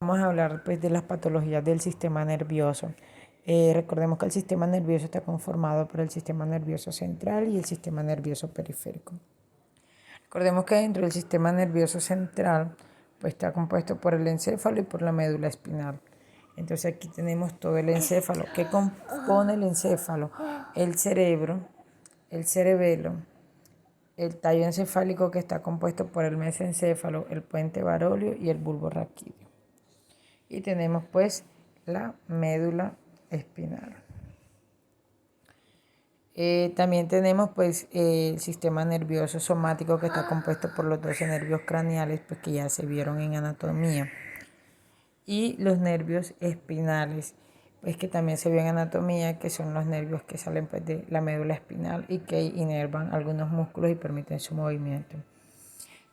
Vamos a hablar pues de las patologías del sistema nervioso. Recordemos que el sistema nervioso está conformado por el sistema nervioso central y el sistema nervioso periférico. Recordemos que dentro del sistema nervioso central pues está compuesto por el encéfalo y por la médula espinal. Entonces aquí tenemos todo el encéfalo. ¿Qué compone el encéfalo? El cerebro, el cerebelo, el tallo encefálico que está compuesto por el mesencéfalo, el puente varolio y el bulbo raquídeo. Y tenemos pues la médula espinal. También tenemos pues el sistema nervioso somático que está compuesto por los 12 nervios craneales pues que ya se vieron en anatomía. Y los nervios espinales pues que también se vio en anatomía, que son los nervios que salen pues de la médula espinal y que inervan algunos músculos y permiten su movimiento.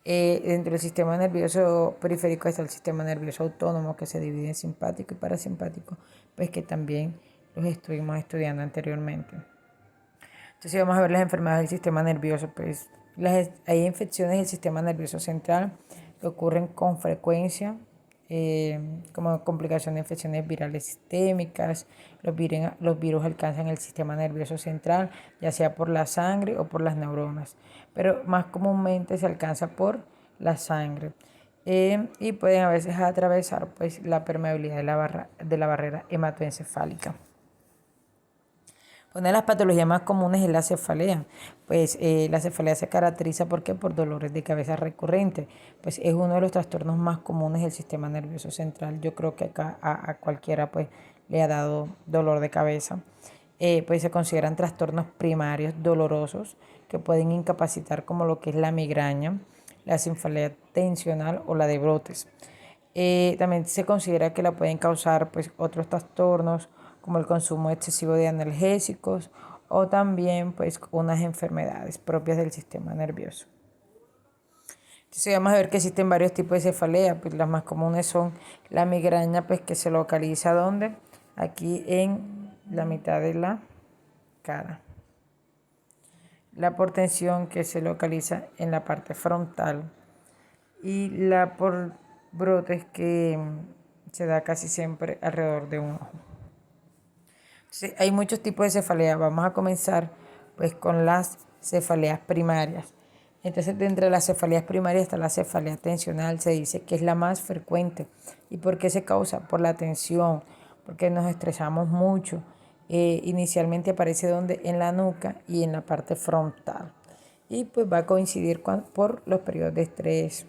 Dentro del sistema nervioso periférico está el sistema nervioso autónomo que se divide en simpático y parasimpático, pues que también los estuvimos estudiando anteriormente. Entonces vamos a ver las enfermedades del sistema nervioso. Pues hay infecciones del sistema nervioso central que ocurren con frecuencia, como complicación de infecciones virales sistémicas. Los virus alcanzan el sistema nervioso central, ya sea por la sangre o por las neuronas, pero más comúnmente se alcanza por la sangre. Y pueden a veces atravesar pues, la permeabilidad de la barrera hematoencefálica. Una de las patologías más comunes es la cefalea. Pues la cefalea se caracteriza por dolores de cabeza recurrentes. Pues es uno de los trastornos más comunes del sistema nervioso central. Yo creo que acá a cualquiera pues le ha dado dolor de cabeza. Pues se consideran trastornos primarios dolorosos que pueden incapacitar como lo que es la migraña, la cefalea tensional o la de brotes. También se considera que la pueden causar pues otros trastornos como el consumo excesivo de analgésicos o también pues unas enfermedades propias del sistema nervioso. Entonces vamos a ver que existen varios tipos de cefalea, pues las más comunes son la migraña, pues que se localiza ¿dónde? Aquí en la mitad de la cara. La por tensión que se localiza en la parte frontal y la por brotes que se da casi siempre alrededor de un ojo. Sí, hay muchos tipos de cefalea. Vamos a comenzar pues con las cefaleas primarias. Entonces, dentro de las cefaleas primarias está la cefalea tensional, se dice que es la más frecuente. ¿Y por qué se causa? Por la tensión, porque nos estresamos mucho. Inicialmente aparece donde en la nuca y en la parte frontal. Y pues va a coincidir por los periodos de estrés.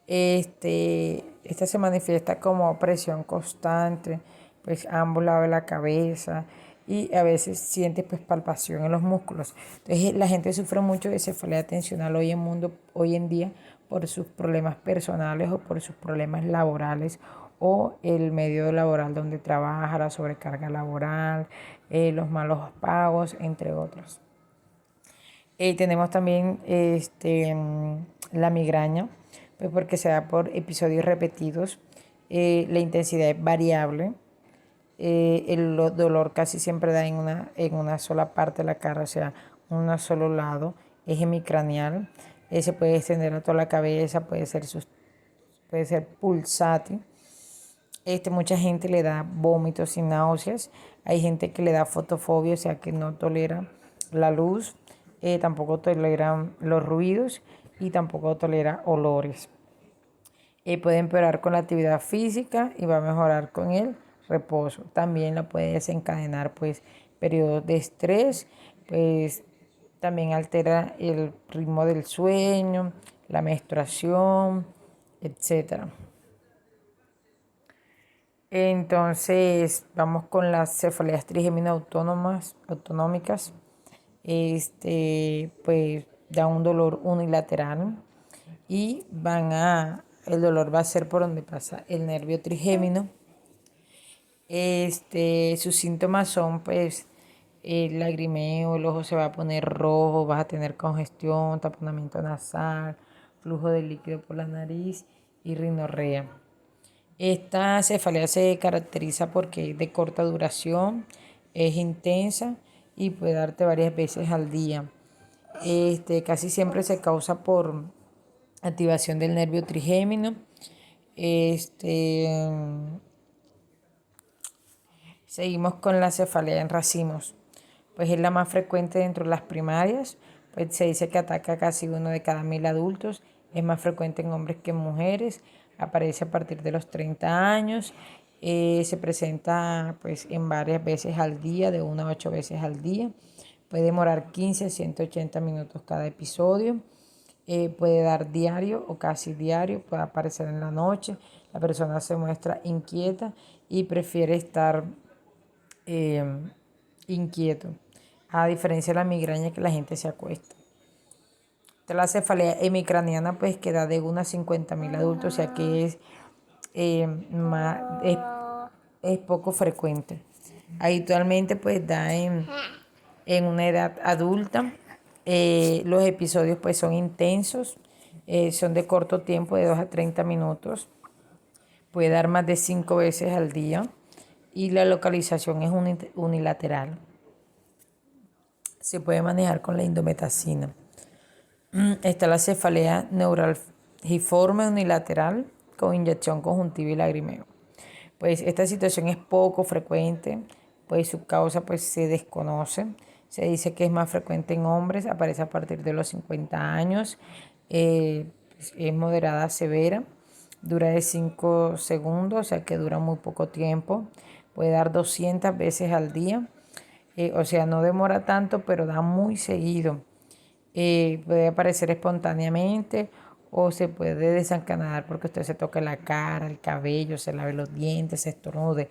Esta se manifiesta como presión constante, pues a ambos lados de la cabeza y a veces siente pues palpación en los músculos. Entonces la gente sufre mucho de cefalea tensional hoy en día por sus problemas personales o por sus problemas laborales o el medio laboral donde trabaja, la sobrecarga laboral, los malos pagos, entre otros. Tenemos también la migraña, pues porque se da por episodios repetidos. La intensidad es variable. El dolor casi siempre da en una sola parte de la cara, o sea, un solo lado, es hemicraneal. Se puede extender a toda la cabeza, puede ser pulsátil. Mucha gente le da vómitos y náuseas. Hay gente que le da fotofobia, o sea, que no tolera la luz, tampoco tolera los ruidos y tampoco tolera olores. Puede empeorar con la actividad física y va a mejorar con el reposo. También la puede desencadenar pues periodos de estrés, pues también altera el ritmo del sueño, la menstruación, etcétera. Entonces, vamos con las cefaleas trigéminas autonómicas. Pues da un dolor unilateral y el dolor va a ser por donde pasa el nervio trigémino. Sus síntomas son pues el lagrimeo, el ojo se va a poner rojo, vas a tener congestión, taponamiento nasal, flujo de líquido por la nariz y rinorrea. Esta cefalea se caracteriza porque es de corta duración, es intensa y puede darte varias veces al día. Casi siempre se causa por activación del nervio trigémino Este, Seguimos con la cefalea en racimos. Pues es la más frecuente dentro de las primarias, pues se dice que ataca a casi 1 de cada 1000 adultos, es más frecuente en hombres que en mujeres, aparece a partir de los 30 años, se presenta pues en varias veces al día, de 1 a 8 veces al día, puede demorar 15 a 180 minutos cada episodio, puede dar diario o casi diario, puede aparecer en la noche, la persona se muestra inquieta y prefiere estar eh, inquieto, a diferencia de la migraña que la gente se acuesta. La cefalea hemicraniana pues que da de 1 a 50.000 adultos, o sea que es poco frecuente. Habitualmente pues da en una edad adulta. Los episodios pues son intensos, son de corto tiempo, de 2 a 30 minutos. Puede dar más de 5 veces al día y la localización es unilateral. Se puede manejar con la indometacina. Está la cefalea neuralgiforme unilateral con inyección conjuntiva y lagrimeo. Pues esta situación es poco frecuente, pues su causa pues se desconoce. Se dice que es más frecuente en hombres, aparece a partir de los 50 años, pues es moderada a severa, dura de 5 segundos, o sea que dura muy poco tiempo, puede dar 200 veces al día, o sea no demora tanto, pero da muy seguido. Puede aparecer espontáneamente o se puede desencadenar porque usted se toque la cara, el cabello, se lave los dientes, se estornude.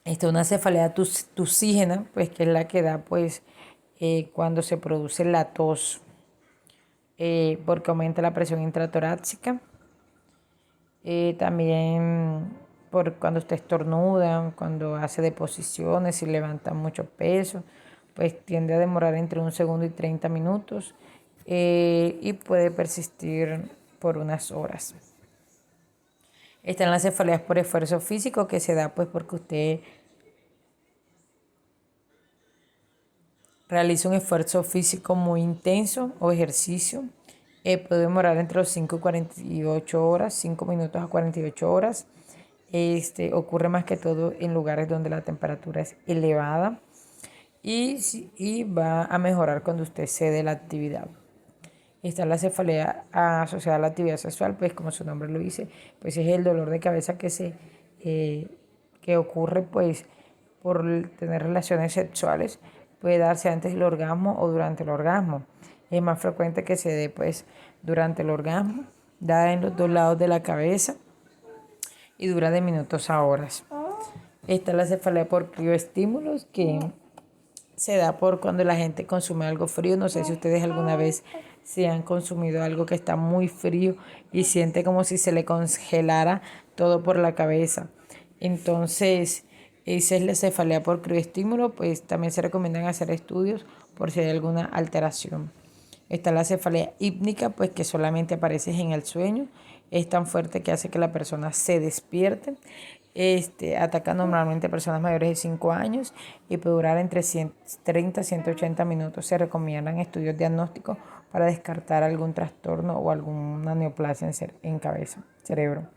Esta es una cefalea tusígena, pues que es la que da pues cuando se produce la tos, porque aumenta la presión intratorácica. También por cuando usted estornuda, cuando hace deposiciones y levanta mucho peso, pues tiende a demorar entre 1 segundo y 30 minutos y puede persistir por unas horas. Están las cefaleas por esfuerzo físico que se da pues porque usted realiza un esfuerzo físico muy intenso o ejercicio. Puede demorar entre los 5 y 48 horas, 5 minutos a 48 horas. Ocurre más que todo en lugares donde la temperatura es elevada y va a mejorar cuando usted cede la actividad. Está la cefalea asociada a la actividad sexual, pues como su nombre lo dice, pues es el dolor de cabeza eh, que ocurre pues por tener relaciones sexuales. Puede darse antes del orgasmo o durante el orgasmo. Es más frecuente que se dé pues durante el orgasmo, da en los dos lados de la cabeza y dura de minutos a horas. Está la cefalea por crioestímulos que se da por cuando la gente consume algo frío. No sé si ustedes alguna vez se han consumido algo que está muy frío y siente como si se le congelara todo por la cabeza. Entonces, esa es la cefalea por crioestímulo, pues también se recomiendan hacer estudios por si hay alguna alteración. Está la cefalea hípnica, pues que solamente aparece en el sueño, es tan fuerte que hace que la persona se despierte. Ataca normalmente a personas mayores de 5 años y puede durar entre 130 y 180 minutos. Se recomiendan estudios diagnósticos para descartar algún trastorno o alguna neoplasia en cabeza, cerebro.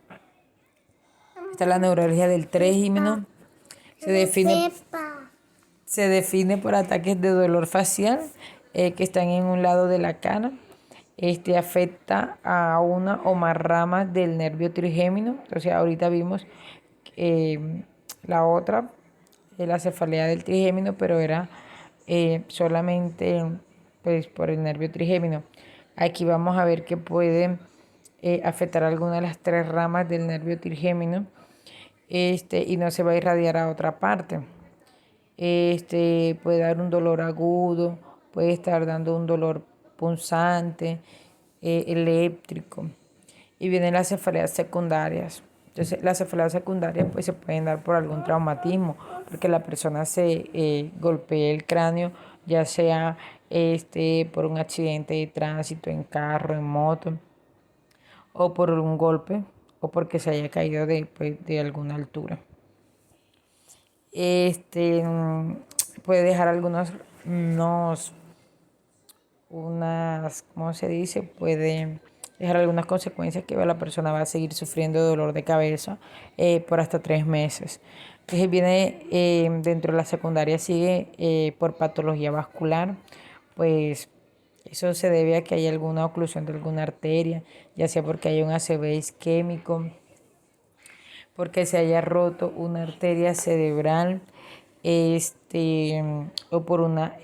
Esta es la neuralgia del trigémino. Se define por ataques de dolor facial que están en un lado de la cara. Afecta a una o más ramas del nervio trigémino. Entonces ahorita vimos la otra, la cefalea del trigémino, pero era solamente pues, por el nervio trigémino. Aquí vamos a ver que puede afectar alguna de las 3 ramas del nervio trigémino y no se va a irradiar a otra parte. Puede dar un dolor agudo, puede estar dando un dolor punzante, eléctrico. Y vienen las cefaleas secundarias. Entonces, las cefaleas secundarias pues se pueden dar por algún traumatismo, porque la persona se golpea el cráneo, ya sea por un accidente de tránsito, en carro, en moto, o por un golpe, o porque se haya caído de alguna altura. Puede dejar ¿cómo se dice? Puede dejar algunas consecuencias que la persona va a seguir sufriendo de dolor de cabeza por hasta 3 meses. Entonces viene dentro de la secundaria, sigue por patología vascular, pues eso se debe a que hay alguna oclusión de alguna arteria, ya sea porque hay un ACV isquémico, porque se haya roto una arteria cerebral, o por una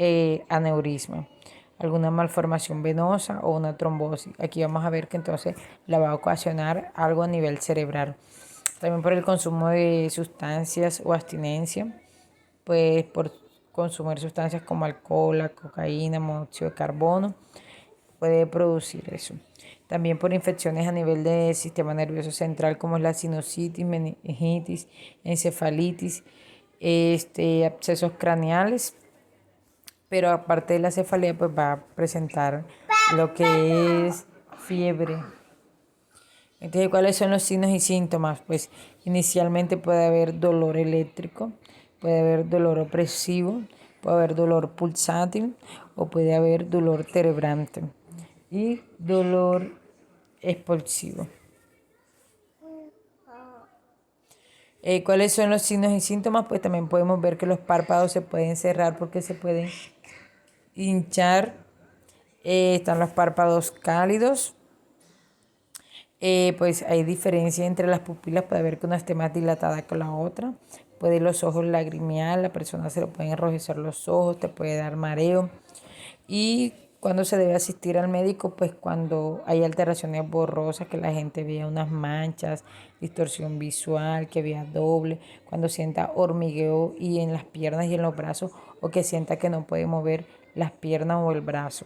aneurisma, alguna malformación venosa o una trombosis. Aquí vamos a ver que entonces la va a ocasionar algo a nivel cerebral. También por el consumo de sustancias o abstinencia, pues por consumir sustancias como alcohol, la cocaína, monóxido de carbono, puede producir eso. También por infecciones a nivel del sistema nervioso central como es la sinusitis, meningitis, encefalitis, abscesos craneales, pero aparte de la cefalea pues va a presentar lo que es fiebre. Entonces, ¿cuáles son los signos y síntomas? Pues inicialmente puede haber dolor eléctrico, puede haber dolor opresivo, puede haber dolor pulsátil o puede haber dolor terebrante y dolor expulsivo. ¿Cuáles son los signos y síntomas? Pues también podemos ver que los párpados se pueden cerrar porque se pueden hinchar. Están los párpados cálidos. Pues hay diferencia entre las pupilas, puede haber que una esté más dilatada que la otra. Puede los ojos lagrimear, la persona se le pueden enrojecer los ojos, te puede dar mareo. Y cuando se debe asistir al médico, pues cuando hay alteraciones borrosas, que la gente vea unas manchas, distorsión visual, que vea doble, cuando sienta hormigueo y en las piernas y en los brazos, o que sienta que no puede mover las piernas o el brazo.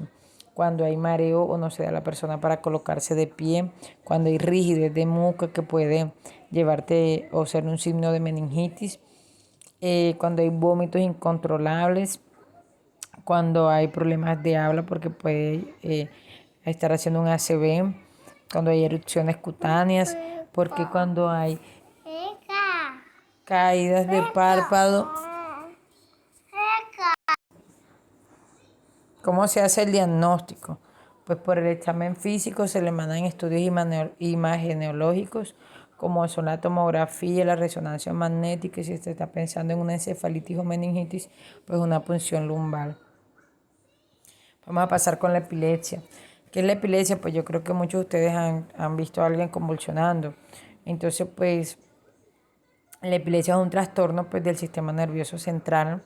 Cuando hay mareo o no se da la persona para colocarse de pie, cuando hay rigidez de muca que puede llevarte o ser un signo de meningitis, cuando hay vómitos incontrolables, cuando hay problemas de habla porque puede estar haciendo un ACV, cuando hay erupciones cutáneas, porque cuando hay caídas de párpado. ¿Cómo se hace el diagnóstico? Pues por el examen físico se le mandan estudios imagenológicos como son la tomografía, la resonancia magnética y si se está pensando en una encefalitis o meningitis, pues una punción lumbar. Vamos a pasar con la epilepsia. ¿Qué es la epilepsia? Pues yo creo que muchos de ustedes han visto a alguien convulsionando. Entonces, pues la epilepsia es un trastorno pues, del sistema nervioso central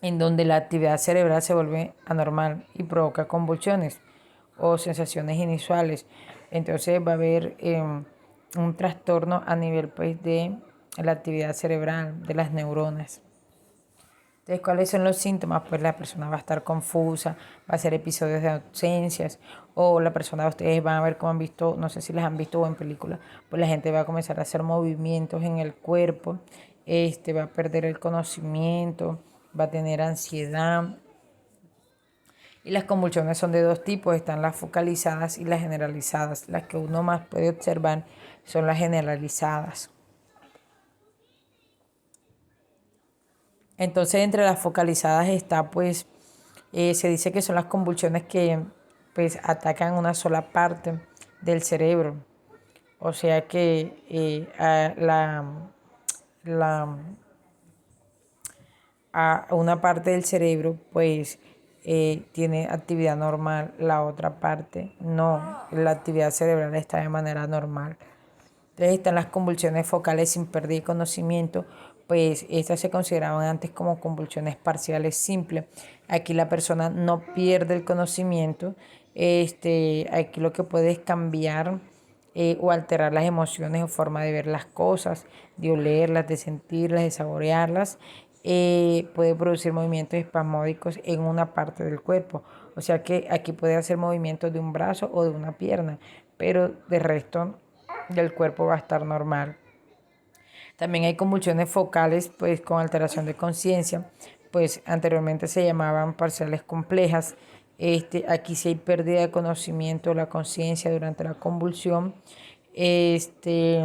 en donde la actividad cerebral se vuelve anormal y provoca convulsiones o sensaciones inusuales. Entonces va a haber un trastorno a nivel pues, de la actividad cerebral, de las neuronas. Entonces, ¿cuáles son los síntomas? Pues la persona va a estar confusa, va a hacer episodios de ausencias, o la persona, ustedes van a ver como han visto, no sé si las han visto o en película, pues la gente va a comenzar a hacer movimientos en el cuerpo, va a perder el conocimiento, va a tener ansiedad. Y las convulsiones son de dos tipos, están las focalizadas y las generalizadas. Las que uno más puede observar son las generalizadas. Entonces, entre las focalizadas está, pues, se dice que son las convulsiones que, pues, atacan una sola parte del cerebro. O sea que la, a una parte del cerebro, pues, tiene actividad normal, la otra parte no. La actividad cerebral está de manera normal. Entonces están las convulsiones focales sin pérdida de conocimiento, pues estas se consideraban antes como convulsiones parciales simples. Aquí la persona no pierde el conocimiento, aquí lo que puede es cambiar o alterar las emociones o forma de ver las cosas, de olerlas, de sentirlas, de saborearlas. Puede producir movimientos espasmódicos en una parte del cuerpo. O sea que aquí puede hacer movimientos de un brazo o de una pierna, pero de resto del cuerpo va a estar normal. También hay convulsiones focales, pues con alteración de conciencia, pues anteriormente se llamaban parciales complejas. Aquí sí hay pérdida de conocimiento, la conciencia durante la convulsión. Este,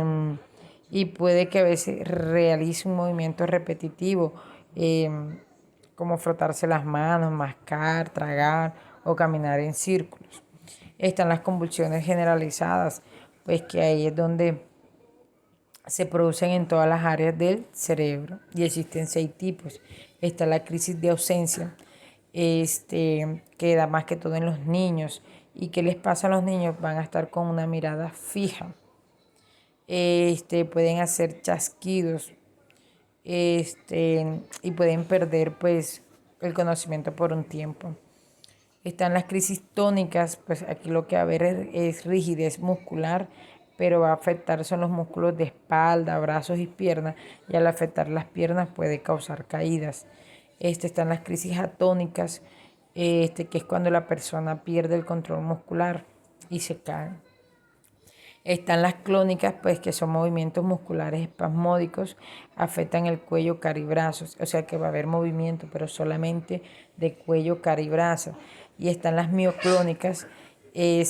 y puede que a veces realice un movimiento repetitivo, como frotarse las manos, mascar, tragar o caminar en círculos. Están las convulsiones generalizadas, pues que ahí es donde se producen en todas las áreas del cerebro y existen 6 tipos. Está la crisis de ausencia, que da más que todo en los niños. ¿Y qué les pasa a los niños? Van a estar con una mirada fija. Pueden hacer chasquidos, y pueden perder pues el conocimiento por un tiempo. Están las crisis tónicas, pues aquí lo que va a haber es rigidez muscular, pero va a afectar son los músculos de espalda, brazos y piernas, y al afectar las piernas puede causar caídas. Están las crisis atónicas, que es cuando la persona pierde el control muscular y se cae. Están las clónicas, pues que son movimientos musculares espasmódicos, afectan el cuello, cara y brazos, o sea que va a haber movimiento, pero solamente de cuello, cara y brazos. Y están las mioclónicas, que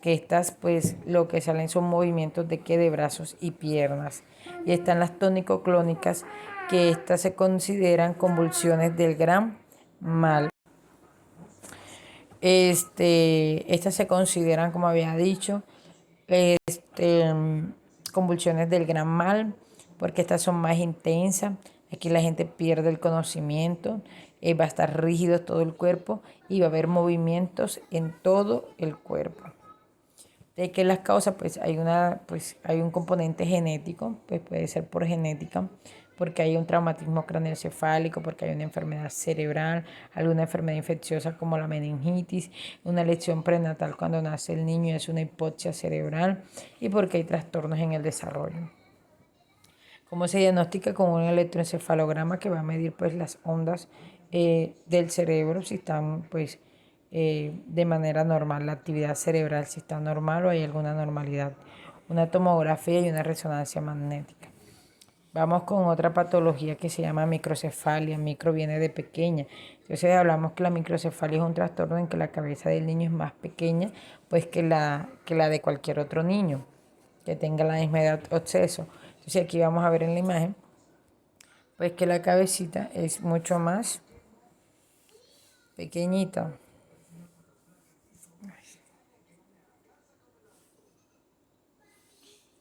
estas pues lo que salen son movimientos de brazos y piernas. Y están las tónico-clónicas, que estas se consideran convulsiones del gran mal. Estas se consideran, como había dicho, este, convulsiones del gran mal, porque estas son más intensas. Aquí la gente pierde el conocimiento, va a estar rígido todo el cuerpo y va a haber movimientos en todo el cuerpo. ¿De qué las causas? Pues hay un componente genético, pues puede ser por genética, porque hay un traumatismo craneoencefálico, porque hay una enfermedad cerebral, alguna enfermedad infecciosa como la meningitis, una lesión prenatal cuando nace el niño, es una hipoxia cerebral, y porque hay trastornos en el desarrollo. ¿Cómo se diagnostica? Con un electroencefalograma que va a medir pues las ondas del cerebro, si están pues de manera normal, la actividad cerebral si está normal o hay alguna normalidad, una tomografía y una resonancia magnética. Vamos con otra patología que se llama microcefalia. Micro viene de pequeña. Entonces hablamos que la microcefalia es un trastorno en que la cabeza del niño es más pequeña pues que la de cualquier otro niño que tenga la misma edad o sexo. Entonces aquí vamos a ver en la imagen pues que la cabecita es mucho más pequeñita.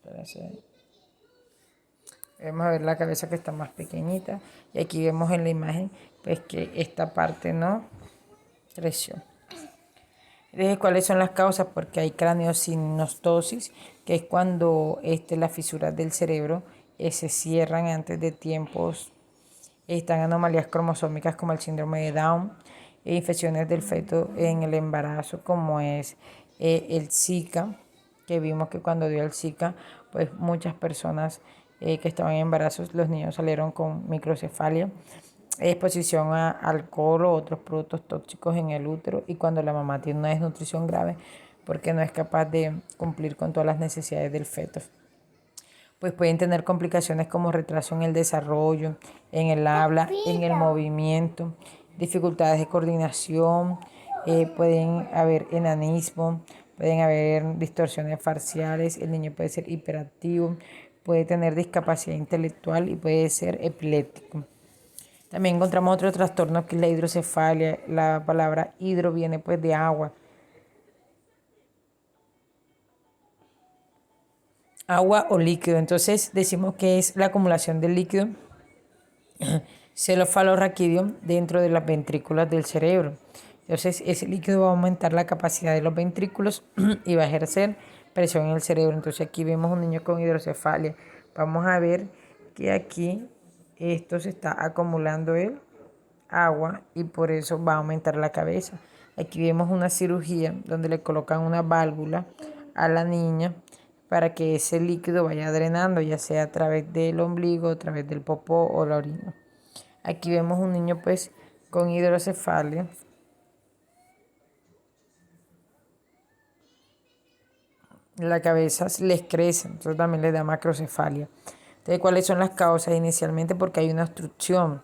Espérense. Vamos a ver la cabeza que está más pequeñita y aquí vemos en la imagen pues que esta parte no creció. Entonces, ¿cuáles son las causas? Porque hay craneosinostosis, que es cuando las fisuras del cerebro se cierran antes de tiempos. Están anomalías cromosómicas como el síndrome de Down, infecciones del feto en el embarazo como es el Zika, que vimos que cuando dio el Zika, pues muchas personas que estaban en embarazos, los niños salieron con microcefalia, exposición a alcohol o otros productos tóxicos en el útero y cuando la mamá tiene una desnutrición grave porque no es capaz de cumplir con todas las necesidades del feto, pues pueden tener complicaciones como retraso en el desarrollo, en el habla, en el movimiento, dificultades de coordinación, pueden haber enanismo, pueden haber distorsiones faciales, el niño puede ser hiperactivo, puede tener discapacidad intelectual y puede ser epiléptico. También encontramos otro trastorno que es la hidrocefalia. La palabra hidro viene pues de agua. Agua o líquido. Entonces decimos que es la acumulación del líquido cefalorraquídeo dentro de las ventrículas del cerebro. Entonces ese líquido va a aumentar la capacidad de los ventrículos y va a ejercer presión en el cerebro. Entonces aquí vemos un niño con hidrocefalia. Vamos a ver que aquí esto se está acumulando el agua y por eso va a aumentar la cabeza. Aquí vemos una cirugía donde le colocan una válvula a la niña para que ese líquido vaya drenando, ya sea a través del ombligo, a través del popó o la orina. Aquí vemos un niño pues con hidrocefalia. La cabeza les crece, entonces también les da macrocefalia. Entonces, ¿cuáles son las causas? Inicialmente porque hay una obstrucción.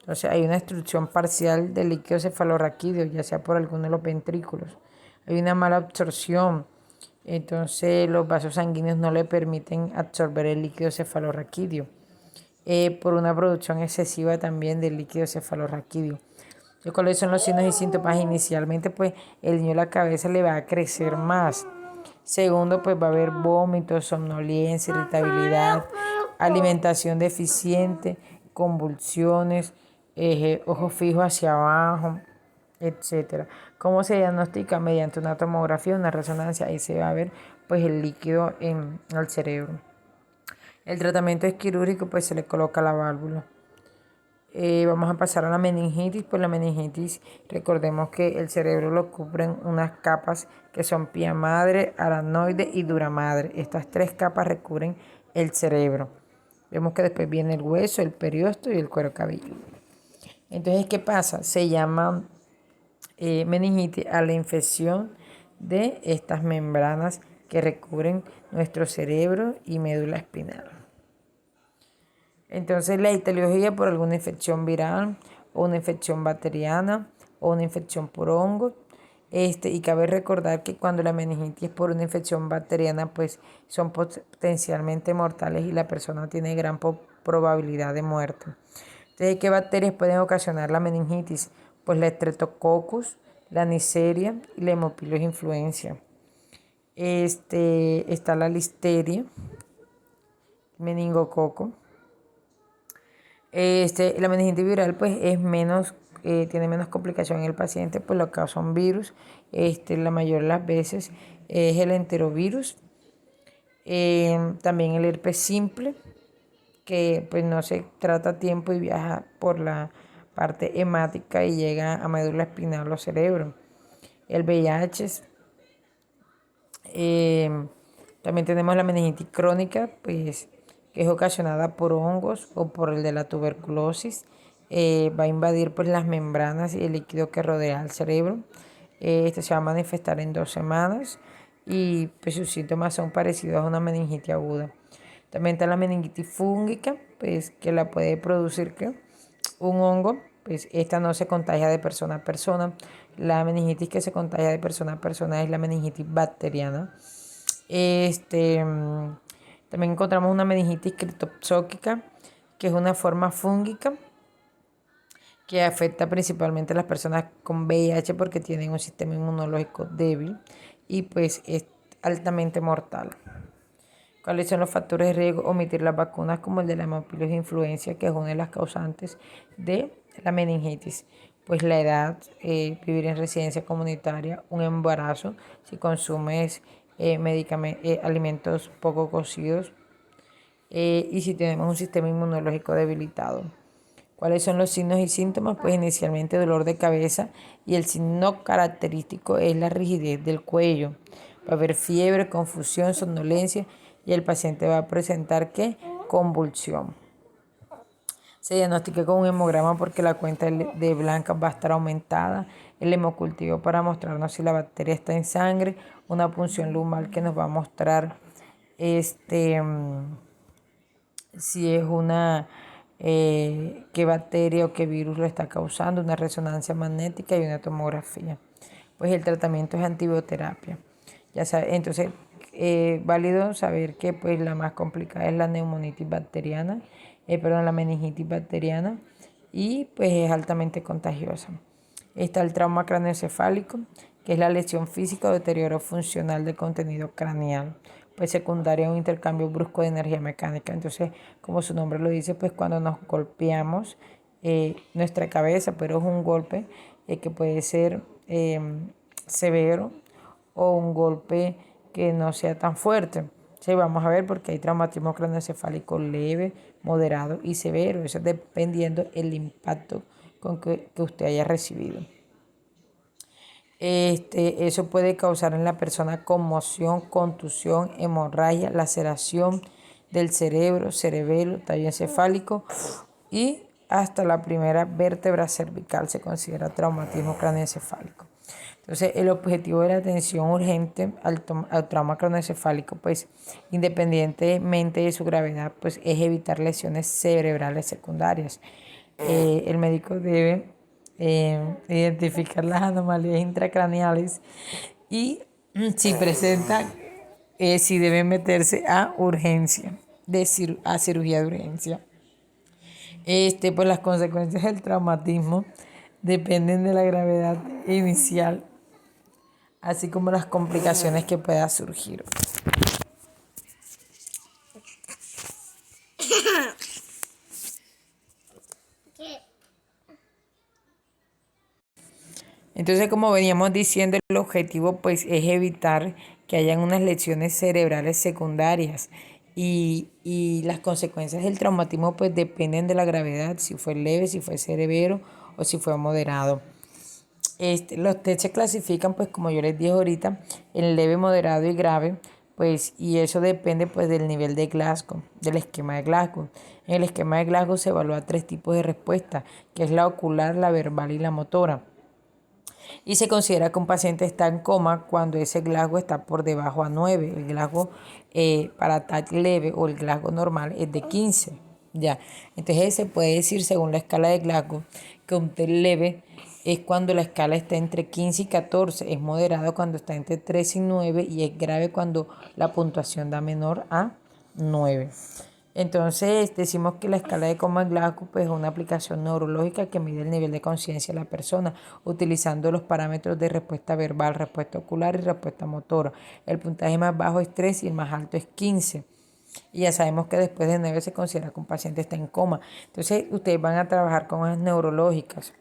Entonces hay una obstrucción parcial del líquido cefalorraquídeo, ya sea por alguno de los ventrículos. Hay una mala absorción, entonces los vasos sanguíneos no le permiten absorber el líquido cefalorraquídeo. Por una producción excesiva también del líquido cefalorraquídeo. ¿Cuáles son los signos y síntomas? Inicialmente, pues el niño la cabeza le va a crecer más. Segundo, pues va a haber vómitos, somnolencia, irritabilidad, alimentación deficiente, convulsiones, ojos fijos hacia abajo, etcétera. ¿Cómo se diagnostica? Mediante una tomografía, una resonancia, ahí se va a ver pues el líquido en el cerebro. El tratamiento es quirúrgico, pues se le coloca la válvula. Vamos a pasar a la meningitis. Pues la meningitis, recordemos que el cerebro lo cubren unas capas que son pía madre, aranoide y dura madre. Estas tres capas recubren el cerebro. Vemos que después viene el hueso, el periosto y el cuero cabelludo. Entonces, ¿qué pasa? Se llama meningitis a la infección de estas membranas que recubren nuestro cerebro y médula espinal. Entonces, la etiología por alguna infección viral o una infección bacteriana o una infección por hongos. Y cabe recordar que cuando la meningitis es por una infección bacteriana, pues son potencialmente mortales y la persona tiene gran probabilidad de muerte. Entonces, ¿qué bacterias pueden ocasionar la meningitis? Pues la Streptococcus, la Neisseria y la Haemophilus influenza. Está la Listeria, meningococo. La meningitis viral pues es menos, tiene menos complicación en el paciente, pues lo causa un virus. La mayor de las veces es el enterovirus. También el herpes simple, que pues no se trata a tiempo y viaja por la parte hemática y llega a médula espinal o cerebro. El VIH, también tenemos la meningitis crónica, pues que es ocasionada por hongos o por el de la tuberculosis. Va a invadir pues las membranas y el líquido que rodea al cerebro. Este se va a manifestar en 2 semanas y pues sus síntomas son parecidos a una meningitis aguda. También está la meningitis fúngica, pues que la puede producir un hongo, pues esta no se contagia de persona a persona. La meningitis que se contagia de persona a persona es la meningitis bacteriana. También encontramos una meningitis criptozoótica, que es una forma fúngica que afecta principalmente a las personas con VIH porque tienen un sistema inmunológico débil y pues es altamente mortal. ¿Cuáles son los factores de riesgo? Omitir las vacunas como el de la Haemophilus influenza, que es una de las causantes de la meningitis. Pues la edad, vivir en residencia comunitaria, un embarazo, si consumes alimentos poco cocidos y si tenemos un sistema inmunológico debilitado. ¿Cuáles son los signos y síntomas? Pues inicialmente dolor de cabeza y el signo característico es la rigidez del cuello. Va a haber fiebre, confusión, somnolencia y el paciente va a presentar ¿qué? Convulsión. Se diagnostica con un hemograma porque la cuenta de blancas va a estar aumentada, el hemocultivo para mostrarnos si la bacteria está en sangre, una punción lumbar que nos va a mostrar si es una qué bacteria o qué virus lo está causando, una resonancia magnética y una tomografía. Pues el tratamiento es antibioterapia. Ya sabes, entonces válido saber que pues la más complicada es la neumonitis bacteriana, la meningitis bacteriana y pues es altamente contagiosa. Está el trauma craneoencefálico, que es la lesión física o deterioro funcional del contenido craneal, pues secundaria a un intercambio brusco de energía mecánica. Entonces, como su nombre lo dice, pues cuando nos golpeamos nuestra cabeza, pero es un golpe que puede ser severo o un golpe que no sea tan fuerte. Sí, vamos a ver porque hay traumatismo craneoencefálico leve, moderado y severo. Eso dependiendo el impacto con que usted haya recibido. Eso puede causar en la persona conmoción, contusión, hemorragia, laceración del cerebro, cerebelo, tallo encefálico y hasta la primera vértebra cervical se considera traumatismo craneoencefálico. Entonces, el objetivo de la atención urgente al trauma craneoencefálico, pues independientemente de su gravedad, pues es evitar lesiones cerebrales secundarias. El médico debe identificar las anomalías intracraneales y si presentan, si deben meterse a urgencia, a cirugía de urgencia. Pues las consecuencias del traumatismo dependen de la gravedad inicial, así como las complicaciones que puedan surgir. Entonces, como veníamos diciendo, el objetivo pues es evitar que hayan unas lesiones cerebrales secundarias y las consecuencias del traumatismo pues dependen de la gravedad, si fue leve, si fue severo o si fue moderado. Los test se clasifican pues como yo les dije ahorita en leve, moderado y grave, pues y eso depende pues del nivel de Glasgow, del esquema de Glasgow. En el esquema de Glasgow se evalúa 3 tipos de respuesta, que es la ocular, la verbal y la motora. Y se considera que un paciente está en coma cuando ese Glasgow está por debajo a 9. El Glasgow para TAC leve o el Glasgow normal es de 15. Ya. Entonces se puede decir según la escala de Glasgow que un TEC leve es cuando la escala está entre 15 y 14, es moderado cuando está entre 3 y 9 y es grave cuando la puntuación da menor a 9. Entonces decimos que la escala de Comas-Glasgow pues, es una aplicación neurológica que mide el nivel de conciencia de la persona utilizando los parámetros de respuesta verbal, respuesta ocular y respuesta motora. El puntaje más bajo es 3 y el más alto es 15. Y ya sabemos que después de 9 se considera que un paciente está en coma. Entonces ustedes van a trabajar con hojas neurológicas.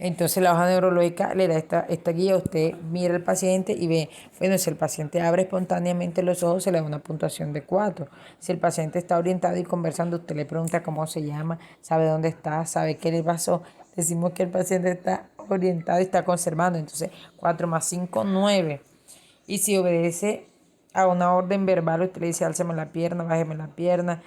Entonces la hoja neurológica le da esta guía, usted mira al paciente y ve, bueno, si el paciente abre espontáneamente los ojos se le da una puntuación de 4. Si el paciente está orientado y conversando, usted le pregunta cómo se llama, sabe dónde está, sabe qué le pasó. Decimos que el paciente está orientado y está conservando, entonces 4 más 5, 9. Y si obedece a una orden verbal, usted le dice, álceme la pierna, bájeme la pierna,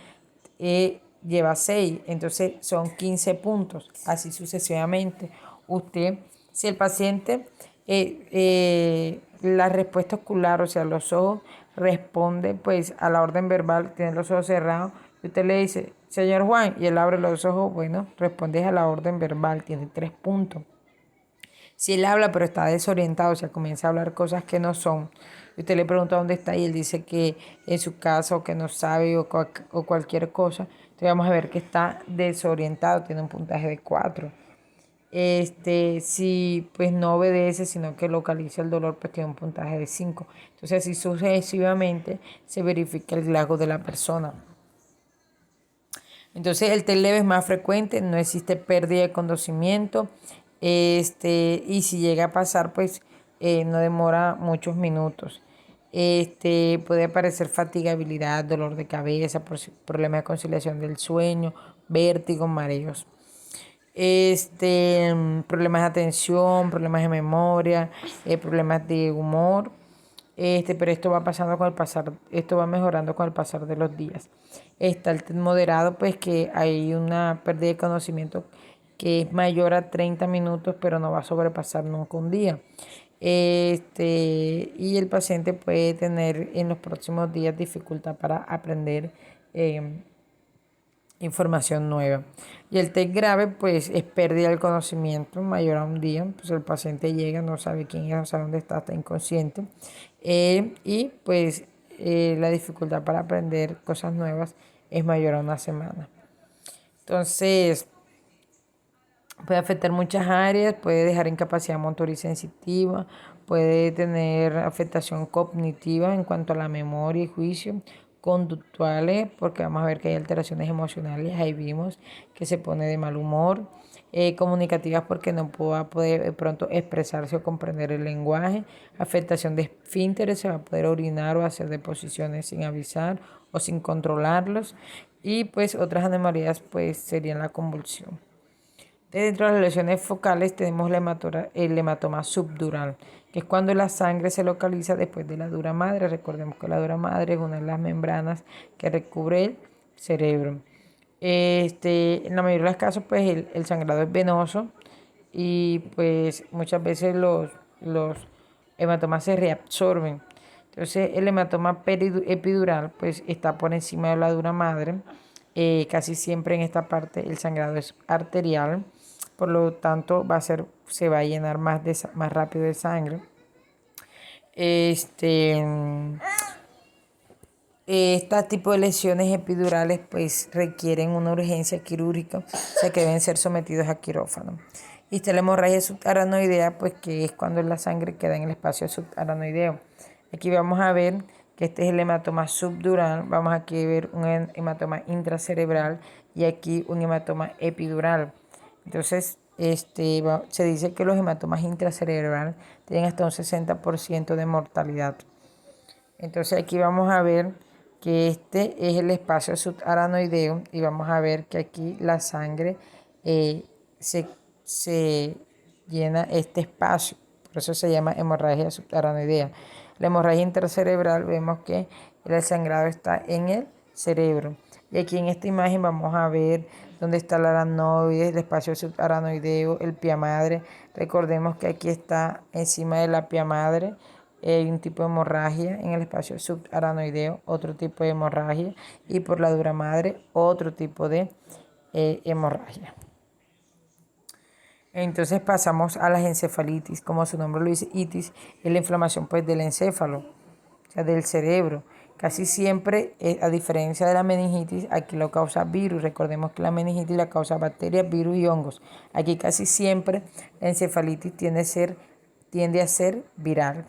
lleva 6, entonces son 15 puntos, así sucesivamente. Usted, si el paciente, la respuesta ocular, o sea, los ojos, responde pues a la orden verbal, tiene los ojos cerrados, y usted le dice, señor Juan, y él abre los ojos, bueno, responde a la orden verbal, tiene 3 puntos. Si él habla pero está desorientado, o sea, comienza a hablar cosas que no son, y usted le pregunta dónde está y él dice que en su casa o que no sabe o cualquier cosa, entonces vamos a ver que está desorientado, tiene un puntaje de 4. Si pues no obedece, sino que localiza el dolor, pues tiene un puntaje de 5. Entonces así sucesivamente se verifica el Glasgow de la persona. Entonces el test leve es más frecuente, no existe pérdida de conocimiento, y si llega a pasar, pues no demora muchos minutos. Puede aparecer fatigabilidad, dolor de cabeza, problemas de conciliación del sueño, vértigo, mareos. Problemas de atención, problemas de memoria, problemas de humor. Pero esto va pasando con el pasar, esto va mejorando con el pasar de los días. Está el test moderado, pues que hay una pérdida de conocimiento que es mayor a 30 minutos, pero no va a sobrepasar nunca un día. Y el paciente puede tener en los próximos días dificultad para aprender información nueva. Y el test grave, pues es pérdida del conocimiento mayor a un día. Pues el paciente llega, no sabe quién es, no sabe dónde está inconsciente. Y pues la dificultad para aprender cosas nuevas es mayor a una semana. Entonces, puede afectar muchas áreas, puede dejar incapacidad motora y sensitiva, puede tener afectación cognitiva en cuanto a la memoria y juicio, conductuales, porque vamos a ver que hay alteraciones emocionales, ahí vimos que se pone de mal humor, comunicativas porque no va a poder de pronto expresarse o comprender el lenguaje, afectación de esfínteres, se va a poder orinar o hacer deposiciones sin avisar o sin controlarlos, y pues otras anomalías pues serían la convulsión. Dentro de las lesiones focales tenemos el hematoma subdural, que es cuando la sangre se localiza después de la dura madre. Recordemos que la dura madre es una de las membranas que recubre el cerebro. En la mayoría de los casos, pues el sangrado es venoso y pues muchas veces los hematomas se reabsorben. Entonces el hematoma epidural pues está por encima de la dura madre. Casi siempre en esta parte el sangrado es arterial, por lo tanto se va a llenar más rápido de sangre. Este tipo de lesiones epidurales pues requieren una urgencia quirúrgica, o sea que deben ser sometidos a quirófano. Y está la hemorragia subaranoidea, pues que es cuando la sangre queda en el espacio subaranoideo. Aquí vamos a ver que este es el hematoma subdural, vamos aquí a ver un hematoma intracerebral y aquí un hematoma epidural. Entonces, se dice que los hematomas intracerebrales tienen hasta un 60% de mortalidad. Entonces aquí vamos a ver que este es el espacio subaranoideo y vamos a ver que aquí la sangre eh, se llena este espacio, por eso se llama hemorragia subaranoidea. La hemorragia intracerebral vemos que el sangrado está en el cerebro. Y aquí en esta imagen vamos a ver dónde está la aranoide, el espacio subaranoideo, el pia madre. Recordemos que aquí está encima de la pia madre. Hay un tipo de hemorragia en el espacio subaranoideo, otro tipo de hemorragia, y por la dura madre, otro tipo de hemorragia. Entonces pasamos a las encefalitis, como su nombre lo dice, itis, es la inflamación pues del encéfalo, o sea, del cerebro. Casi siempre, a diferencia de la meningitis, aquí lo causa virus. Recordemos que la meningitis la causa bacterias, virus y hongos. Aquí casi siempre la encefalitis tiende a ser viral.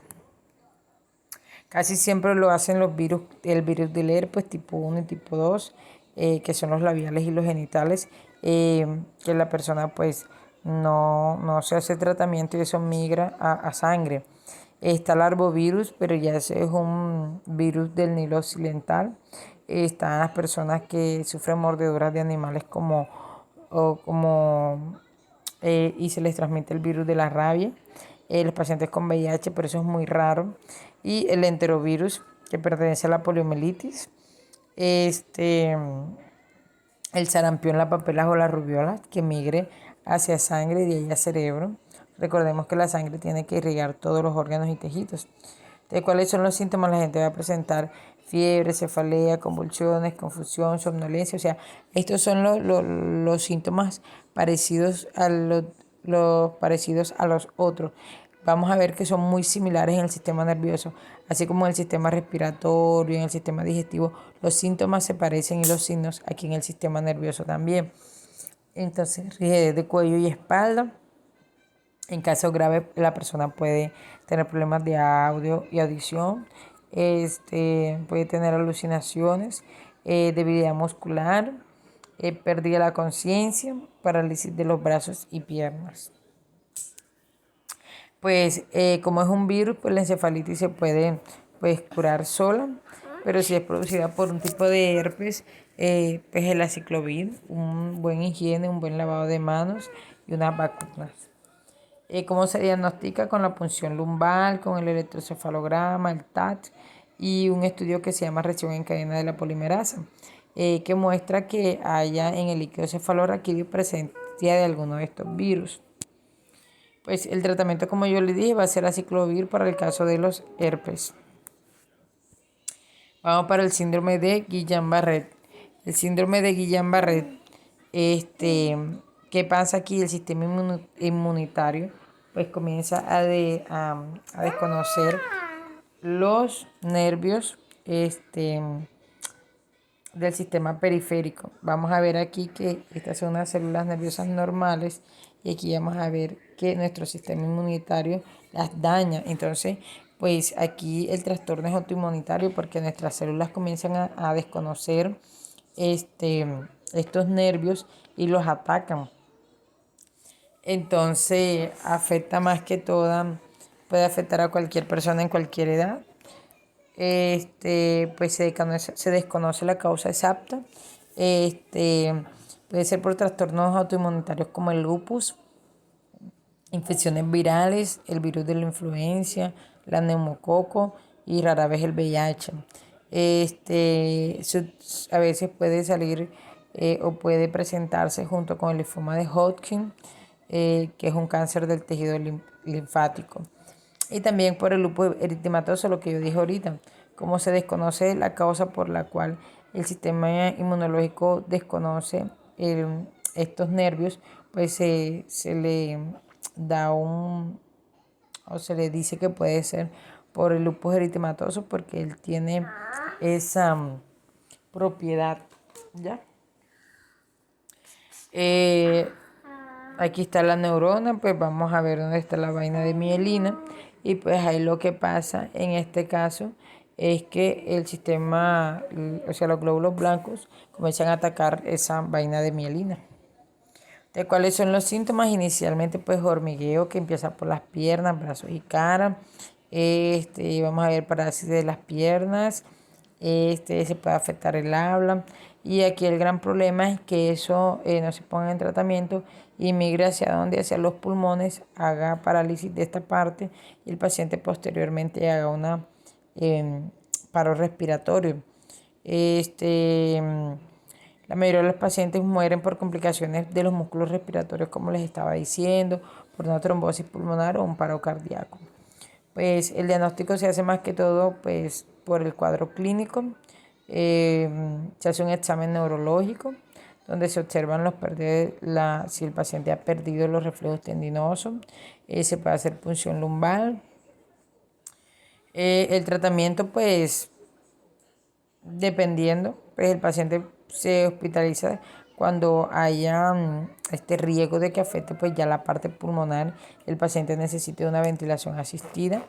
Casi siempre lo hacen los virus, el virus del herpes tipo 1 y tipo 2, que son los labiales y los genitales, que la persona pues no se hace tratamiento y eso migra a sangre. Está el arbovirus, pero ya ese es un virus del Nilo occidental. Están las personas que sufren mordeduras de animales y se les transmite el virus de la rabia. Los pacientes con VIH, pero eso es muy raro. Y el enterovirus, que pertenece a la poliomielitis. El sarampión, la papela o la rubiola, que migre hacia sangre y de ahí a cerebro. Recordemos que la sangre tiene que irrigar todos los órganos y tejidos. Entonces, ¿cuáles son los síntomas? La gente va a presentar fiebre, cefalea, convulsiones, confusión, somnolencia. O sea, estos son los síntomas parecidos parecidos a los otros. Vamos a ver que son muy similares en el sistema nervioso, así como en el sistema respiratorio, en el sistema digestivo. Los síntomas se parecen y los signos aquí en el sistema nervioso también. Entonces, rigidez de cuello y espalda. En caso grave, la persona puede tener problemas de audio y audición, puede tener alucinaciones, debilidad muscular, pérdida de la conciencia, parálisis de los brazos y piernas. Pues como es un virus, pues la encefalitis se puede pues, curar sola, pero si es producida por un tipo de herpes, pues el aciclovir, un buen higiene, un buen lavado de manos y unas vacunas. ¿Cómo se diagnostica? Con la punción lumbar, con el electrocefalograma, el TAT y un estudio que se llama reacción en cadena de la polimerasa, que muestra que haya en el líquido cefalorraquídeo presencia de alguno de estos virus. Pues el tratamiento, como yo le dije, va a ser aciclovir para el caso de los herpes. Vamos para el síndrome de Guillain-Barré. El síndrome de Guillain-Barré, ¿qué pasa aquí? El sistema inmunitario pues comienza a desconocer los nervios del sistema periférico. Vamos a ver aquí que estas son unas células nerviosas normales y aquí vamos a ver que nuestro sistema inmunitario las daña. Entonces, pues aquí el trastorno es autoinmunitario porque nuestras células comienzan a desconocer estos nervios y los atacan. Entonces, afecta más que toda, puede afectar a cualquier persona en cualquier edad. Pues se desconoce la causa exacta. Puede ser por trastornos autoinmunitarios como el lupus, infecciones virales, el virus de la influenza, la neumococo y rara vez el VIH. A veces puede salir o puede presentarse junto con el linfoma de Hodgkin, que es un cáncer del tejido linfático. Y también por el lupus eritematoso, lo que yo dije ahorita, como se desconoce la causa por la cual el sistema inmunológico desconoce estos nervios, pues se le da o se le dice que puede ser por el lupus eritematoso porque él tiene esa propiedad, ¿ya? Aquí está la neurona, pues vamos a ver dónde está la vaina de mielina. Y pues ahí lo que pasa en este caso es que el sistema, o sea, los glóbulos blancos comienzan a atacar esa vaina de mielina. ¿De cuáles son los síntomas? Inicialmente, pues hormigueo que empieza por las piernas, brazos y cara. Vamos a ver parálisis de las piernas. Se puede afectar el habla. Y aquí el gran problema es que eso no se ponga en tratamiento y migre hacia donde, hacia los pulmones, haga parálisis de esta parte y el paciente posteriormente haga una paro respiratorio. La mayoría de los pacientes mueren por complicaciones de los músculos respiratorios, como les estaba diciendo, por una trombosis pulmonar o un paro cardíaco. Pues el diagnóstico se hace más que todo pues, por el cuadro clínico. Se hace un examen neurológico donde se observan si el paciente ha perdido los reflejos tendinosos. Se puede hacer punción lumbar. El tratamiento, pues, dependiendo, pues el paciente se hospitaliza cuando haya este riesgo de que afecte pues ya la parte pulmonar, el paciente necesite una ventilación asistida.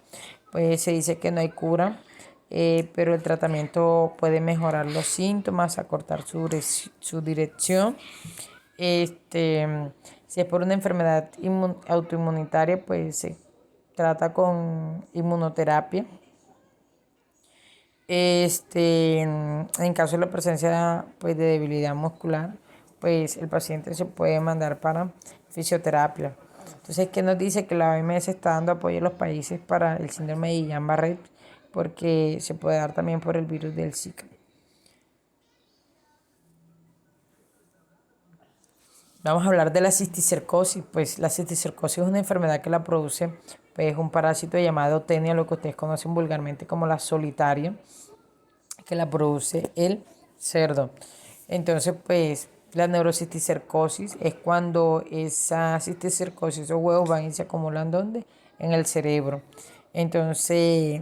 Pues se dice que no hay cura, pero el tratamiento puede mejorar los síntomas, acortar su dirección. Si es por una enfermedad autoinmunitaria, pues se trata con inmunoterapia. En caso de la presencia pues, de debilidad muscular, pues el paciente se puede mandar para fisioterapia. Entonces, ¿qué nos dice? Que la OMS está dando apoyo a los países para el síndrome de Guillain-Barré, porque se puede dar también por el virus del Zika. Vamos a hablar de la cisticercosis. Pues la cisticercosis es una enfermedad que la produce pues, un parásito llamado Tenia, lo que ustedes conocen vulgarmente como la solitaria, que la produce el cerdo. Entonces, pues la neurocisticercosis es cuando esa cisticercosis o huevos van y se acumulan ¿dónde? En el cerebro. Entonces,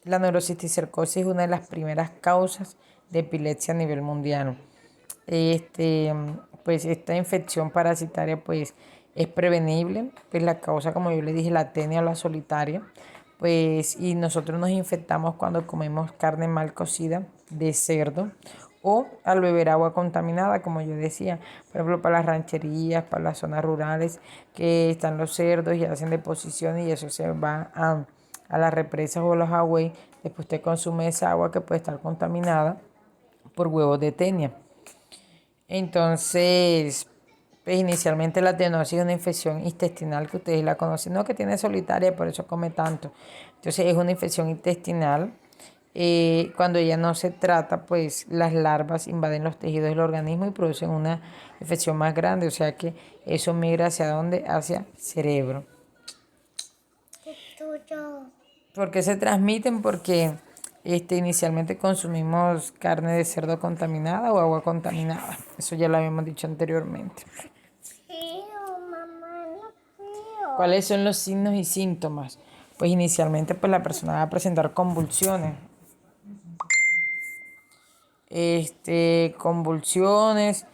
la neurocisticercosis es una de las primeras causas de epilepsia a nivel mundial. Pues esta infección parasitaria pues es prevenible, pues la causa, como yo le dije, la tenia o la solitaria, pues y nosotros nos infectamos cuando comemos carne mal cocida de cerdo o al beber agua contaminada, como yo decía, por ejemplo, para las rancherías, para las zonas rurales que están los cerdos y hacen deposiciones y eso se va a las represas o los agüey, después usted consume esa agua que puede estar contaminada por huevos de tenia. Entonces, pues inicialmente la adenosis es una infección intestinal que ustedes la conocen, no que tiene solitaria, por eso come tanto. Entonces es una infección intestinal. Cuando ella no se trata, pues las larvas invaden los tejidos del organismo y producen una infección más grande, o sea que eso migra hacia dónde, hacia el cerebro. ¿Por qué se transmiten? Porque inicialmente consumimos carne de cerdo contaminada o agua contaminada. Eso ya lo habíamos dicho anteriormente. ¿Cuáles son los signos y síntomas? Pues inicialmente pues la persona va a presentar convulsiones. Convulsiones,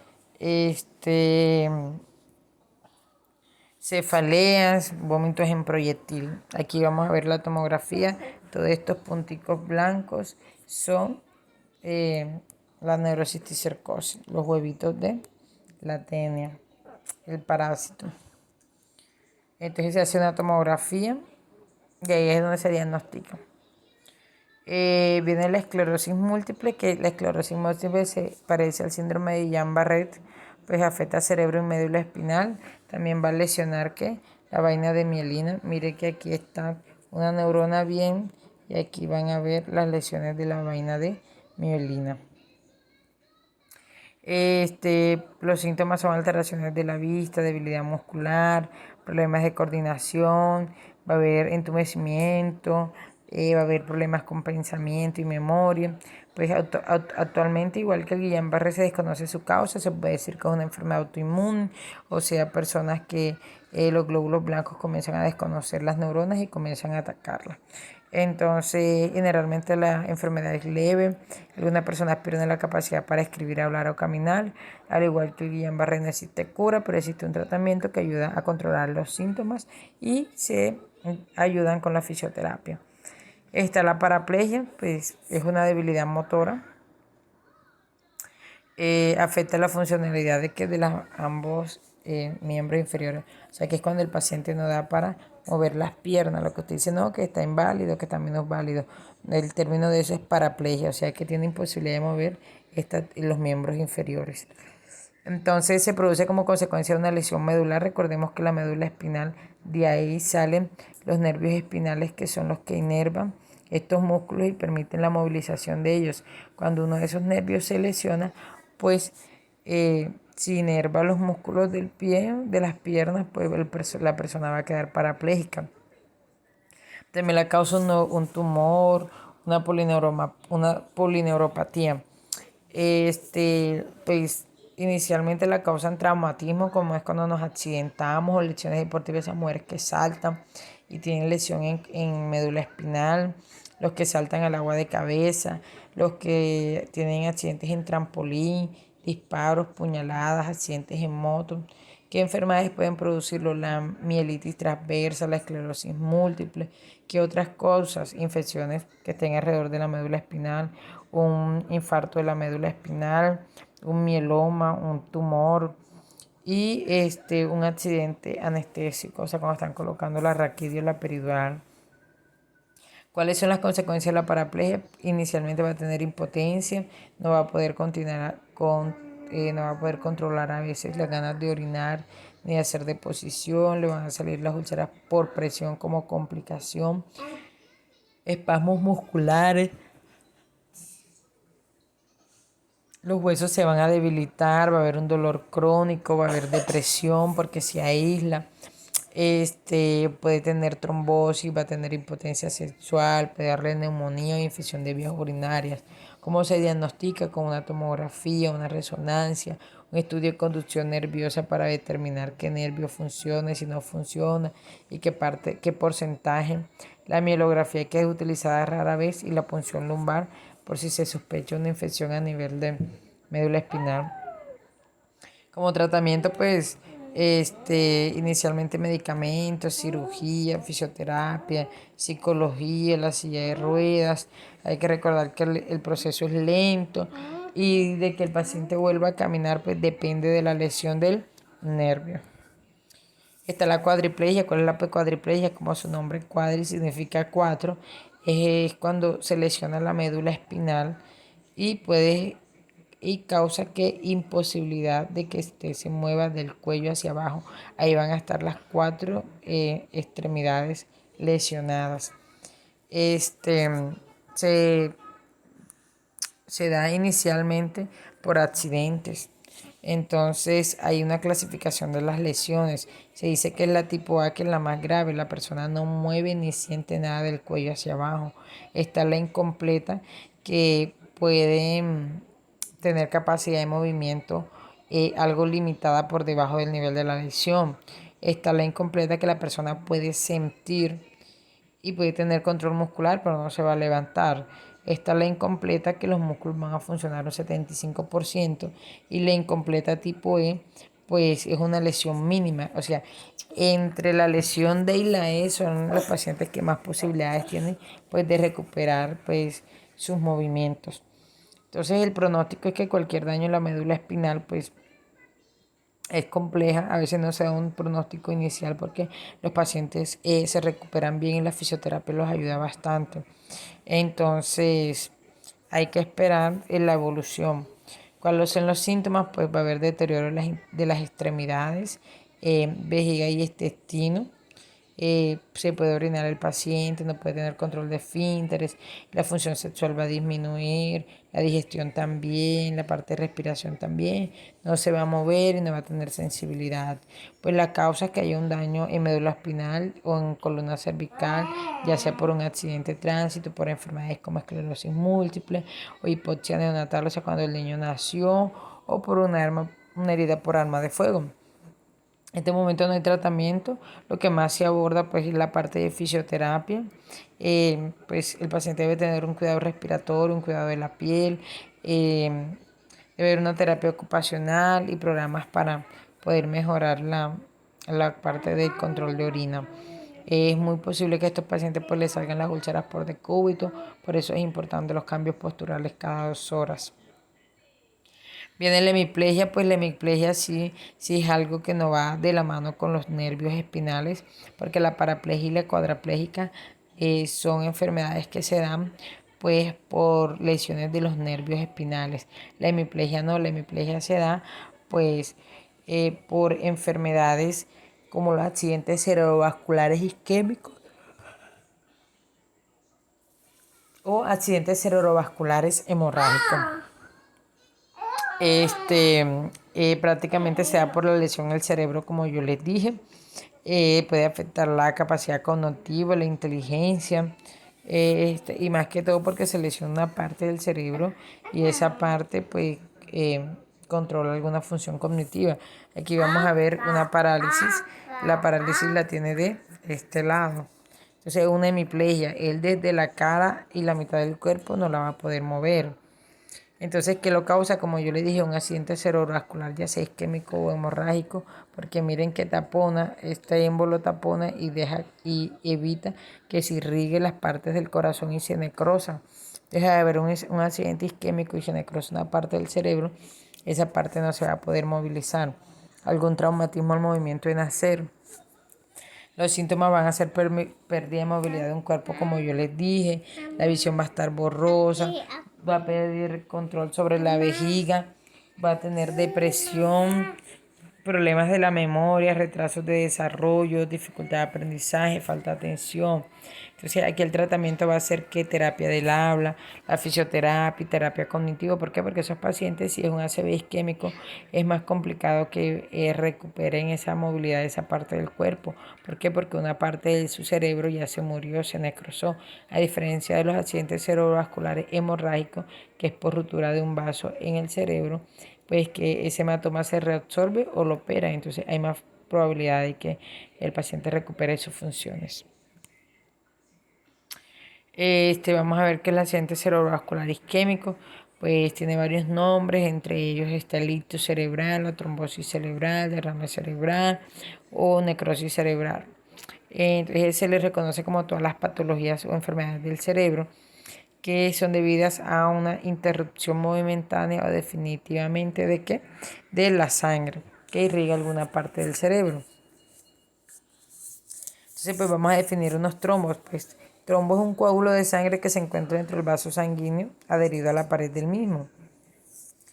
cefaleas, vómitos en proyectil. Aquí vamos a ver la tomografía. Todos estos punticos blancos son la neurocisticercosis, los huevitos de la tenia, el parásito. Entonces se hace una tomografía y ahí es donde se diagnostica. Viene la esclerosis múltiple, que la esclerosis múltiple se parece al síndrome de Guillain-Barré, pues afecta cerebro y médula espinal. También va a lesionar que la vaina de mielina. Mire que aquí está una neurona bien y aquí van a ver las lesiones de la vaina de mielina. Los síntomas son alteraciones de la vista, debilidad muscular, problemas de coordinación, va a haber entumecimiento, va a haber problemas con pensamiento y memoria. Pues actualmente, igual que el Guillain-Barré, se desconoce su causa, se puede decir que es una enfermedad autoinmune, o sea, personas que los glóbulos blancos comienzan a desconocer las neuronas y comienzan a atacarlas. Entonces, generalmente la enfermedad es leve. Algunas personas pierden la capacidad para escribir, hablar o caminar. Al igual que el Guillain-Barré no existe cura, pero existe un tratamiento que ayuda a controlar los síntomas y se ayudan con la fisioterapia. Está la paraplegia, pues es una debilidad motora. Afecta la funcionalidad de ambos miembros inferiores. O sea que es cuando el paciente no da para mover las piernas. Lo que usted dice, no, que está inválido, que también no es válido. El término de eso es paraplegia, o sea que tiene imposibilidad de mover los miembros inferiores. Entonces se produce como consecuencia de una lesión medular. Recordemos que la médula espinal, de ahí salen los nervios espinales que son los que inervan estos músculos y permiten la movilización de ellos. Cuando uno de esos nervios se lesiona, pues si inerva los músculos del pie, de las piernas, pues la persona va a quedar parapléjica. También la causa un tumor, una polineuropatía. Pues inicialmente la causan traumatismo, como es cuando nos accidentamos, o lesiones deportivas, esas mujeres que saltan y tienen lesión en médula espinal, los que saltan al agua de cabeza, los que tienen accidentes en trampolín, disparos, puñaladas, accidentes en moto. ¿Qué enfermedades pueden producirlo? La mielitis transversa, la esclerosis múltiple. ¿Qué otras cosas? Infecciones que estén alrededor de la médula espinal, un infarto de la médula espinal, un mieloma, un tumor y un accidente anestésico, o sea, cuando están colocando la raquidia o la peridural. ¿Cuáles son las consecuencias de la paraplegia? Inicialmente va a tener impotencia, no va a poder no va a poder controlar a veces las ganas de orinar ni de hacer deposición, le van a salir las úlceras por presión como complicación, espasmos musculares, los huesos se van a debilitar, va a haber un dolor crónico, va a haber depresión porque se aísla. Puede tener trombosis, va a tener impotencia sexual, puede darle neumonía o infección de vías urinarias. ¿Cómo se diagnostica? Con una tomografía, una resonancia, un estudio de conducción nerviosa para determinar qué nervio funciona y si no funciona y qué porcentaje. La mielografía, que es utilizada rara vez, y la punción lumbar por si se sospecha una infección a nivel de médula espinal. Como tratamiento, pues, inicialmente medicamentos, cirugía, fisioterapia, psicología, la silla de ruedas. Hay que recordar que el proceso es lento y de que el paciente vuelva a caminar, pues depende de la lesión del nervio. Está la cuadriplegia. ¿Cuál es la cuadriplegia? Como su nombre, cuadri significa cuatro. Es cuando se lesiona la médula espinal y causa que imposibilidad de que se mueva del cuello hacia abajo. Ahí van a estar las cuatro extremidades lesionadas. Se, se da inicialmente por accidentes. Entonces hay una clasificación de las lesiones. Se dice que es la tipo A, que es la más grave. La persona no mueve ni siente nada del cuello hacia abajo. Está la incompleta, que puede tener capacidad de movimiento algo limitada por debajo del nivel de la lesión. Está la incompleta, que la persona puede sentir y puede tener control muscular, pero no se va a levantar. Está la incompleta, que los músculos van a funcionar un 75%, y la incompleta tipo E, pues es una lesión mínima. O sea, entre la lesión D y la E son los pacientes que más posibilidades tienen, pues, de recuperar, pues, sus movimientos. Entonces el pronóstico es que cualquier daño en la médula espinal, pues, es compleja. A veces no se da un pronóstico inicial porque los pacientes se recuperan bien y la fisioterapia los ayuda bastante. Entonces hay que esperar en la evolución. ¿Cuáles son los síntomas? Pues va a haber deterioro de las extremidades, vejiga y intestino. Se puede orinar el paciente, no puede tener control de esfínteres, la función sexual va a disminuir, la digestión también, la parte de respiración también, no se va a mover y no va a tener sensibilidad. Pues la causa es que haya un daño en médula espinal o en columna cervical, ya sea por un accidente de tránsito, por enfermedades como esclerosis múltiple o hipoxia neonatal, o sea, cuando el niño nació, o por una herida por arma de fuego. En este momento no hay tratamiento, lo que más se aborda pues es la parte de fisioterapia. Pues el paciente debe tener un cuidado respiratorio, un cuidado de la piel, eh, debe haber una terapia ocupacional y programas para poder mejorar la parte del control de orina. Es muy posible que a estos pacientes pues les salgan las úlceras por decúbito, por eso es importante los cambios posturales cada 2 horas. Viene la hemiplegia, pues la hemiplegia sí es algo que no va de la mano con los nervios espinales, porque la paraplegia y la cuadraplégica son enfermedades que se dan pues por lesiones de los nervios espinales. La hemiplegia no, la hemiplegia se da pues por enfermedades como los accidentes cerebrovasculares isquémicos o accidentes cerebrovasculares hemorrágicos. Prácticamente se da por la lesión del cerebro, como yo les dije. Puede afectar la capacidad cognitiva, la inteligencia, y más que todo porque se lesiona una parte del cerebro y esa parte pues controla alguna función cognitiva. Aquí vamos a ver una parálisis. La parálisis la tiene de este lado. Entonces una hemiplegia. Él desde la cara y la mitad del cuerpo no la va a poder mover. Entonces, ¿qué lo causa? Como yo le dije, un accidente cerebrovascular, ya sea isquémico o hemorrágico, porque miren que tapona, este émbolo tapona y deja y evita que se irrigue las partes del corazón y se necrosa. Deja de haber un accidente isquémico y se necrosa una parte del cerebro, esa parte no se va a poder movilizar. Algún traumatismo al movimiento de nacer. Los síntomas van a ser pérdida de movilidad de un cuerpo, como yo les dije. La visión va a estar borrosa, va a pedir control sobre la vejiga, va a tener depresión, problemas de la memoria, retrasos de desarrollo, dificultad de aprendizaje, falta de atención. Entonces aquí el tratamiento va a ser que terapia del habla, la fisioterapia, terapia cognitiva. ¿Por qué? Porque esos pacientes, si es un ACV isquémico, es más complicado que recuperen esa movilidad de esa parte del cuerpo. ¿Por qué? Porque una parte de su cerebro ya se murió, se necrosó. A diferencia de los accidentes cerebrovasculares hemorrágicos, que es por ruptura de un vaso en el cerebro, pues que ese hematoma se reabsorbe o lo opera, entonces hay más probabilidad de que el paciente recupere sus funciones. Vamos a ver que el accidente cerebrovascular isquémico pues tiene varios nombres, entre ellos está el ictus cerebral, la trombosis cerebral, derrame cerebral o necrosis cerebral. Entonces se le reconoce como todas las patologías o enfermedades del cerebro que son debidas a una interrupción momentánea o definitivamente de qué? De la sangre que irriga alguna parte del cerebro. Entonces pues vamos a definir unos trombos. Pues trombo es un coágulo de sangre que se encuentra dentro del vaso sanguíneo adherido a la pared del mismo.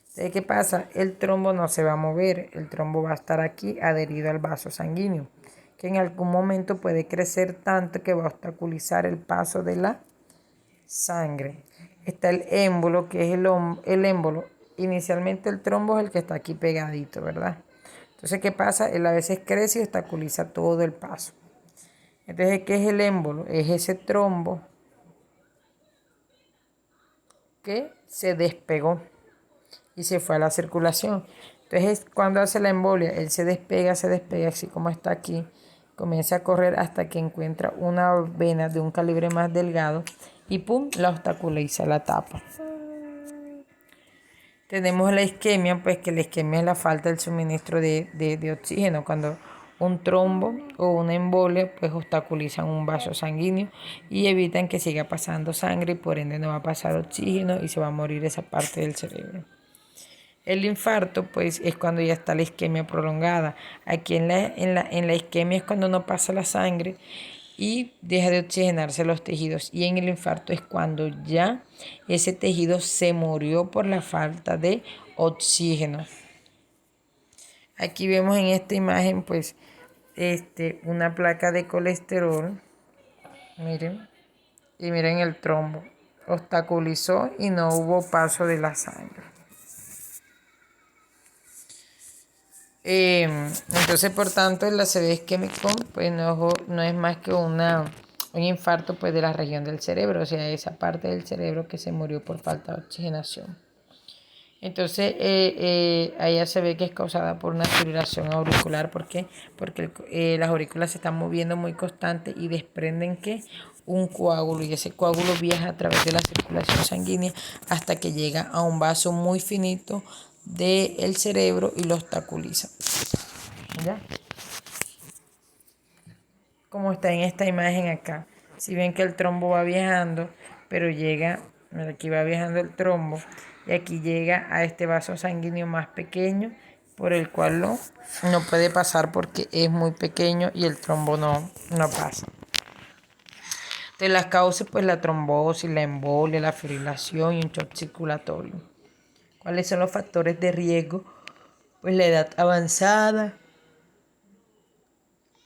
Entonces, ¿qué pasa? El trombo no se va a mover, el trombo va a estar aquí adherido al vaso sanguíneo, que en algún momento puede crecer tanto que va a obstaculizar el paso de la sangre. Está el émbolo, que es el émbolo. Inicialmente el trombo es el que está aquí pegadito, ¿verdad? Entonces, ¿qué pasa? Él a veces crece y obstaculiza todo el paso. Entonces, ¿qué es el émbolo? Es ese trombo que se despegó y se fue a la circulación. Entonces, cuando hace la embolia, él se despega, así como está aquí, comienza a correr hasta que encuentra una vena de un calibre más delgado y ¡pum!, la obstaculiza, la tapa. Tenemos la isquemia, pues que la isquemia es la falta del suministro de oxígeno. Cuando un trombo o una embolia pues obstaculizan un vaso sanguíneo y evitan que siga pasando sangre y por ende no va a pasar oxígeno y se va a morir esa parte del cerebro. El infarto pues es cuando ya está la isquemia prolongada. Aquí en la isquemia es cuando no pasa la sangre y deja de oxigenarse los tejidos. Y en el infarto es cuando ya ese tejido se murió por la falta de oxígeno. Aquí vemos en esta imagen pues una placa de colesterol. Miren. Y miren el trombo. Obstaculizó y no hubo paso de la sangre. Entonces, por tanto, el ACV isquémico pues no es más que un infarto pues de la región del cerebro, o sea, esa parte del cerebro que se murió por falta de oxigenación. Entonces, ahí ya se ve que es causada por una fibrilación auricular. ¿Por qué? Porque las aurículas se están moviendo muy constante y desprenden que un coágulo, y ese coágulo viaja a través de la circulación sanguínea hasta que llega a un vaso muy finito del cerebro y lo obstaculiza. ¿Ya? Como está en esta imagen acá. Si ven que el trombo va viajando, pero llega, aquí va viajando el trombo, y aquí llega a este vaso sanguíneo más pequeño, por el cual no puede pasar porque es muy pequeño y el trombo no pasa. De las causas, pues la trombosis, la embolia, la fibrilación y un shock circulatorio. ¿Cuáles son los factores de riesgo? Pues la edad avanzada,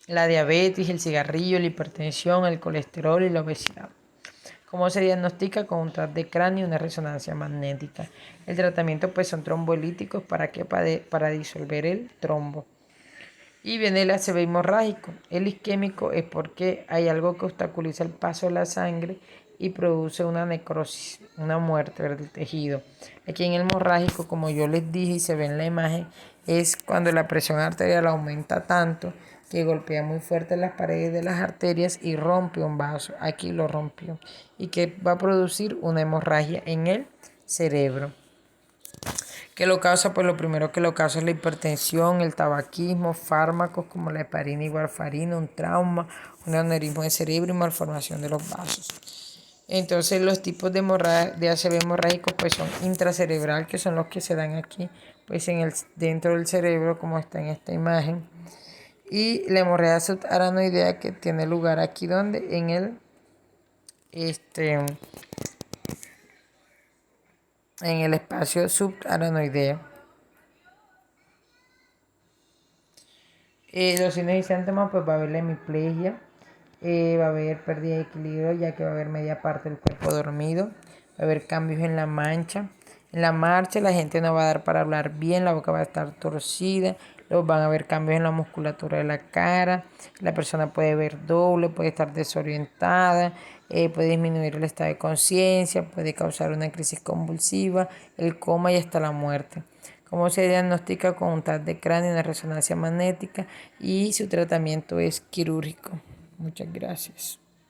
la diabetes, el cigarrillo, la hipertensión, el colesterol y la obesidad. ¿Cómo se diagnostica? Con un TAC de cráneo y una resonancia magnética. El tratamiento pues son trombolíticos para disolver el trombo. Y viene el ACV hemorrágico. El isquémico es porque hay algo que obstaculiza el paso de la sangre y produce una necrosis, una muerte del tejido. Aquí en el hemorrágico, como yo les dije y se ve en la imagen, es cuando la presión arterial aumenta tanto que golpea muy fuerte las paredes de las arterias y rompe un vaso. Aquí lo rompió. Y que va a producir una hemorragia en el cerebro. ¿Qué lo causa? Pues lo primero que lo causa es la hipertensión, el tabaquismo, fármacos como la heparina y warfarina, un trauma, un aneurisma de cerebro y malformación de los vasos. Entonces los tipos de ACV hemorrágicos pues son intracerebral, que son los que se dan aquí, pues dentro del cerebro, como está en esta imagen, y la hemorragia subaranoidea, que tiene lugar aquí donde en el espacio subaranoideo. Los signos y síntomas, pues va a haber la hemiplegia, va a haber pérdida de equilibrio, ya que va a haber media parte del cuerpo dormido, va a haber cambios en la mancha. En la marcha la gente no va a dar para hablar bien, la boca va a estar torcida, luego van a haber cambios en la musculatura de la cara, la persona puede ver doble, puede estar desorientada, puede disminuir el estado de conciencia, puede causar una crisis convulsiva, el coma y hasta la muerte. Cómo se diagnostica con un TAC de cráneo, una resonancia magnética, y su tratamiento es quirúrgico. Muchas gracias.